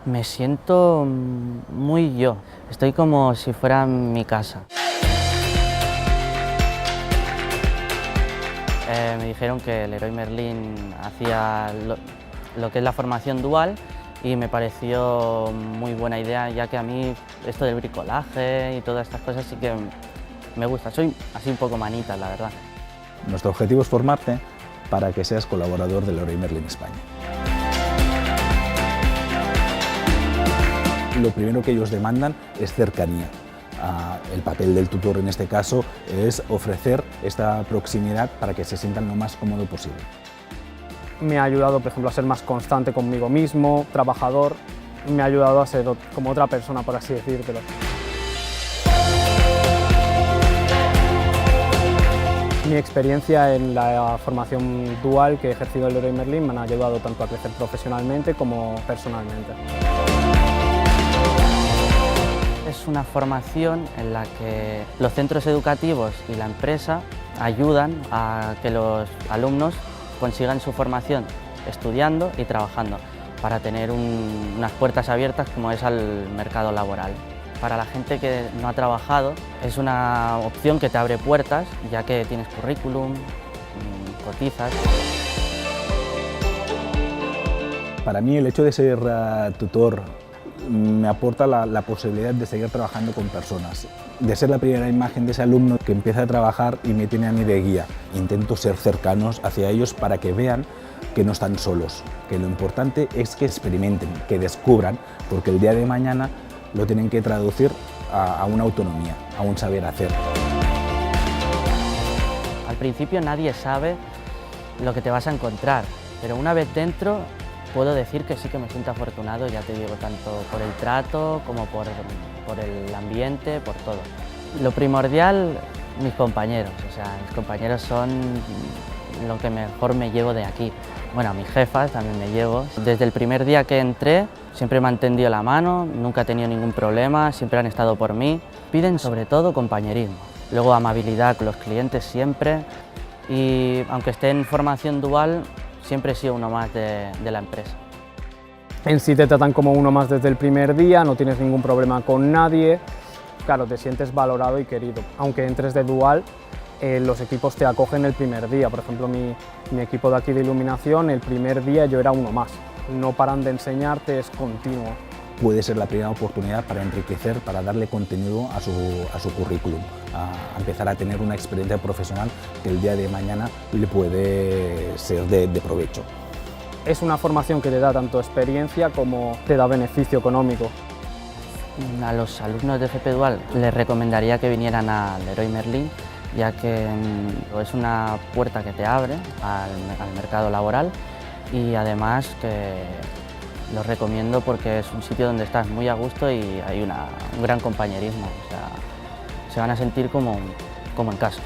Me siento muy yo, estoy como si fuera mi casa. Me dijeron que Leroy Merlin hacía lo que es la formación dual y me pareció muy buena idea, ya que a mí esto del bricolaje y todas estas cosas sí que me gusta. Soy así un poco manita, la verdad. Nuestro objetivo es formarte para que seas colaborador de Leroy Merlin España. Lo primero que ellos demandan es cercanía. El papel del tutor en este caso es ofrecer esta proximidad para que se sientan lo más cómodo posible. Me ha ayudado, por ejemplo, a ser más constante conmigo mismo, trabajador. Me ha ayudado a ser como otra persona, por así decírtelo. Mi experiencia en la formación dual que he ejercido en Leroy Merlin me ha ayudado tanto a crecer profesionalmente como personalmente. Es una formación en la que los centros educativos y la empresa ayudan a que los alumnos consigan su formación estudiando y trabajando para tener unas puertas abiertas como es al mercado laboral. Para la gente que no ha trabajado es una opción que te abre puertas, ya que tienes currículum, cotizas. Para mí el hecho de ser tutor me aporta la posibilidad de seguir trabajando con personas, de ser la primera imagen de ese alumno que empieza a trabajar y me tiene a mí de guía. Intento ser cercanos hacia ellos para que vean que no están solos, que lo importante es que experimenten, que descubran, porque el día de mañana lo tienen que traducir a una autonomía, a un saber hacer. Al principio nadie sabe lo que te vas a encontrar, pero una vez dentro puedo decir que sí que me siento afortunado, ya te digo, tanto por el trato como por el ambiente, por todo. Lo primordial, mis compañeros, mis compañeros son lo que mejor me llevo de aquí. Bueno, a mis jefas también me llevo. Desde el primer día que entré, siempre me han tendido la mano, nunca he tenido ningún problema, siempre han estado por mí. Piden sobre todo compañerismo, luego amabilidad con los clientes siempre y aunque esté en formación dual, siempre he sido uno más de la empresa. En sí te tratan como uno más desde el primer día, no tienes ningún problema con nadie. Claro, te sientes valorado y querido. Aunque entres de dual, los equipos te acogen el primer día. Por ejemplo, mi equipo de aquí de iluminación, el primer día yo era uno más. No paran de enseñarte, es continuo. Puede ser la primera oportunidad para enriquecer, para darle contenido a su currículum, a empezar a tener una experiencia profesional que el día de mañana le puede ser de provecho. Es una formación que te da tanto experiencia como te da beneficio económico. A los alumnos de FP Dual les recomendaría que vinieran a Leroy Merlin, ya que es una puerta que te abre al mercado laboral y además que los recomiendo porque es un sitio donde estás muy a gusto y hay un gran compañerismo, se van a sentir como en casa.